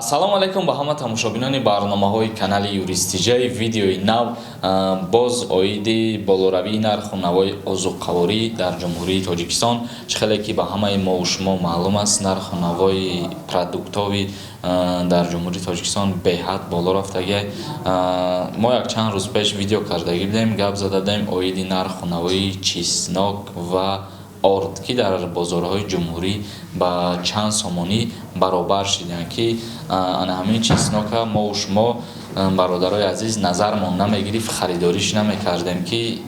Салом алейкум ба ҳама тамошобинони барномаҳои канали Юристиҷаи видеои нав. Боз оиди болоравии нарху навои озуққаворӣ дар Ҷумҳурии Тоҷикистон. Чӣ хеле ки ба ҳамаи мо шумо маълум аст, нарху навои продуктови дар Ҷумҳурии Тоҷикистон беҳад боло рафтагиай. Мо якчанд рӯз пеш видео кардаги будем, гап зада будем оиди нарху навои чизнок ва орд ки дар бозорҳои ҷумҳурӣ ба чанд сомонӣ баробар шиданд ки ана ҳамин чизнока мо шумо бародарои азиз назармон намегирифт, харидориш намекардем ки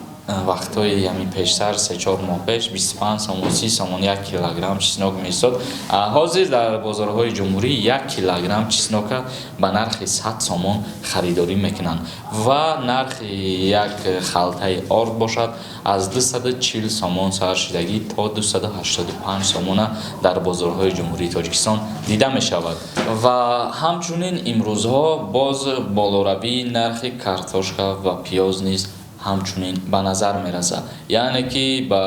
вақтҳои ҳамин пештар 3-4 моҳ пеш 25 сомон 30 сомон 1 килограмм чизнок меистод. ҳозир дар бозорҳои ҷумҳурӣ 1 килограмм чизнока ба нархи 100 сомон харидорӣ мекунанд ва нархи як халтаи орд бошад аз 240 сомон сар шидагӣ то 285 сомона дар бозорҳои Ҷумҳурии Тоҷикистон дида мешавад. Ва ҳамчунин имрӯзҳо боз болоравии нархи картошка ва пиёз низ ҳамчунин ба назар мерасад. Яъне ки ба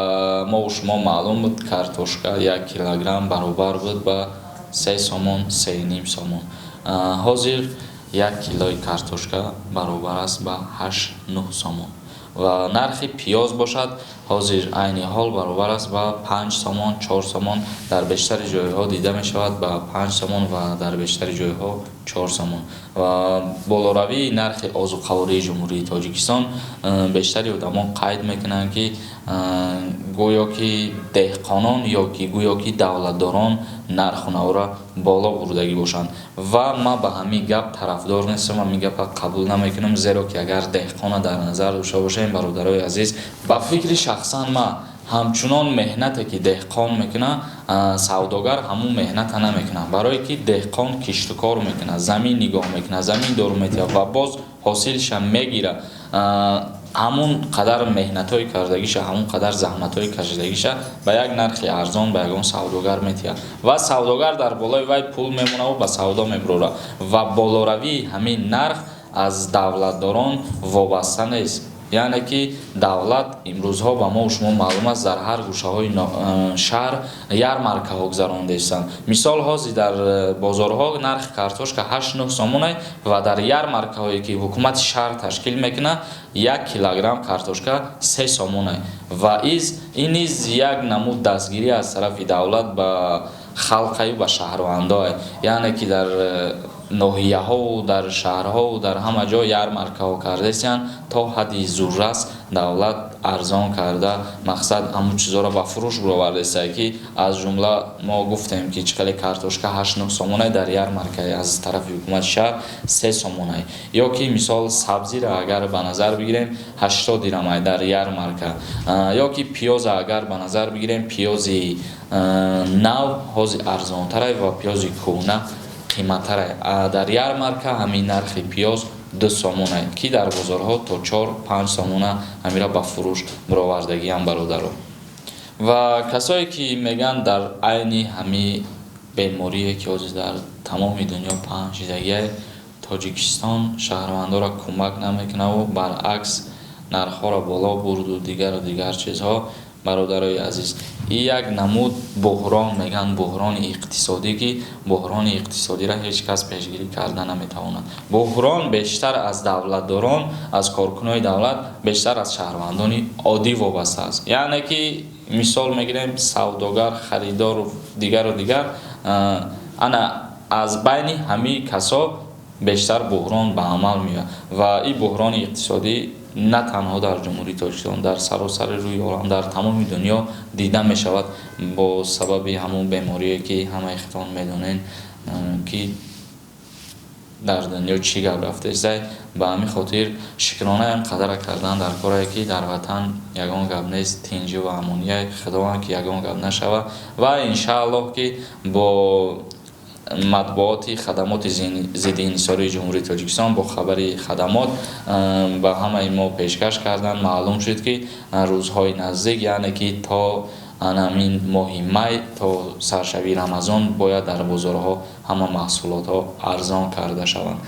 мо шумо маълум буд, картошка 1 килограмм баробар буд ба 3 сомон 3.5 сомон. ҳозир 1 килои картошка баробар аст ба 8-9 сомон. ва нархи пиёз бошад ҳозир айни ҳол баробар аст ба 5 сомон 4 сомон, дар бештари ҷойҳо дида мешавад ба 5 сомон ва дар бештари ҷойҳо 4 сомон. ва болоравии нархи озуққавории Ҷумҳурии Тоҷикистон бештари одамон қайд мекунанд ки гӯё ки деҳқонон ё ки гӯё ки давлатдорон нарху навора боло бурдагӣ бошанд. ва ман ба ҳамин гап тарафдор нестам, ҳамин гапа қабул намекунам, зеро ки агар деҳқона дар назар дошта бошем, бародарои азиз, ба фикри шахсан ман ҳамчунон меҳнате ки деҳқон мекунад, савдогар ҳамун меҳната намекунад. барое ки деҳқон киштукор мекунад, замин нигоҳ мекунад, замин дору метиҳад ва боз ҳосилша мегирад. ҳамун қадар меҳнатҳои кардагиша, ҳамун қадар заҳматҳои кашидагиша ба як нархи арзон ба ягон савдогар метиҳад ва савдогар дар болои вай пул мемонад ва ба савдо мебурорад. ва болоравии ҳамин нарх аз давлатдорон вобаста нест. яъне ки давлат имрӯзҳо ба мо шумо маълум аст, дар ҳар гӯшаҳои шаҳр ярмаркаҳо гузарондастанд. мисол ҳозир дар бозорҳо нархи картошка 8-9 сомон аст ва дар ярмаркаҳое ки ҳукумати шаҳр ташкил мекунад 1 килограмм картошка 3 сомон аст. ва ин низ як намуд дастгирӣ аз тарафи давлат ба халқаю ба шаҳрвандо аст. яъне ки дар ноҳияҳову дар шаҳрҳову дар ҳама ҷо ярмаркаҳо кардастанд, то ҳадди зуррас давлат арзон карда мақсад ҳамун чизоро ба фурӯш буровардастад ки аз ҷумла мо гуфтем ки чӣ хеле картошка 8-9 сомон аст, дар ярмарка аз тарафи ҳукумати шаҳр 3 сомон аст. ё ки мисол сабзиро агар ба назар бигирем 80 дирам аст дар ярмарка. ё ки пиёза агар ба назар бигирем, пиёзи нав ҳозир арзонтар аст ва пиёзи кӯҳна қиматтар аст. дар ярмарка ҳамин нархи пиёз 2 сомон аст ки дар бозорҳо то 4-5 сомона ҳамира ба фурӯш буровардагиам бародаро. ва касое ки мегӯянд дар айни ҳамин беморие ки ҳозир дар тамоми дунё паҳн шидагиаст, Тоҷикистон шаҳрвандоро кӯмак намекунаву баръакс нархҳоро боло бурду дигар чизҳо. бародарои азиз, ин як намуд буҳрон мегӯянд, буҳрони иқтисодӣ ки буҳрони иқтисодиро ҳеҷ кас пешгирӣ карда наметавонад. буҳрон бештар аз давлатдорон, аз коркунҳои давлат бештар аз шаҳрвандони оддӣ вобаста аст. яъне ки мисол мегирем савдогар, харидору дигару дигар, ана аз байни ҳамин касо бештар буҳрон ба амал меояд. ва ин буҳрони иқтисодӣ на танҳо дар Ҷумҳурии Тоҷикистон, дар саросари рӯи олам, дар тамоми дунё дида мешавад бо сабаби ҳамун беморие ки ҳамаихтон медонем ки дар дунё чӣ гап рафтааст. ба ҳамин хотир шукронаам қадара кардан дар коре ки дар ватан ягон гап нест, тинҷу ва амония худованд ки ягон гап нашава. ва иншааллоҳ ки бо матбуоти хадамоти зиддиинҳисории Ҷумҳурии Тоҷикистон бо хабари хадамот ба ҳамаи мо пешкаш карданд. маълум шуд ки рӯзҳои наздик, яъне ки то ҳамин моҳи май то саршави рамазон бояд дар бозорҳо ҳама маҳсулотҳо арзон карда шаванд.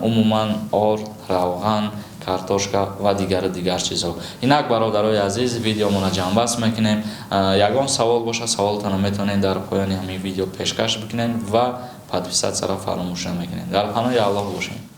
умуман орд, равған, картошка ва дигар чизҳо. Инак бародарои азиз, видеомона ҷамъбаст мекунем. Ягон савол боша, саволтонро метавонед дар поёни ҳамин видео пешкаш бикунед ва подписатсияро фаромӯш намекунед. Дар паноҳи Аллоҳ бошед.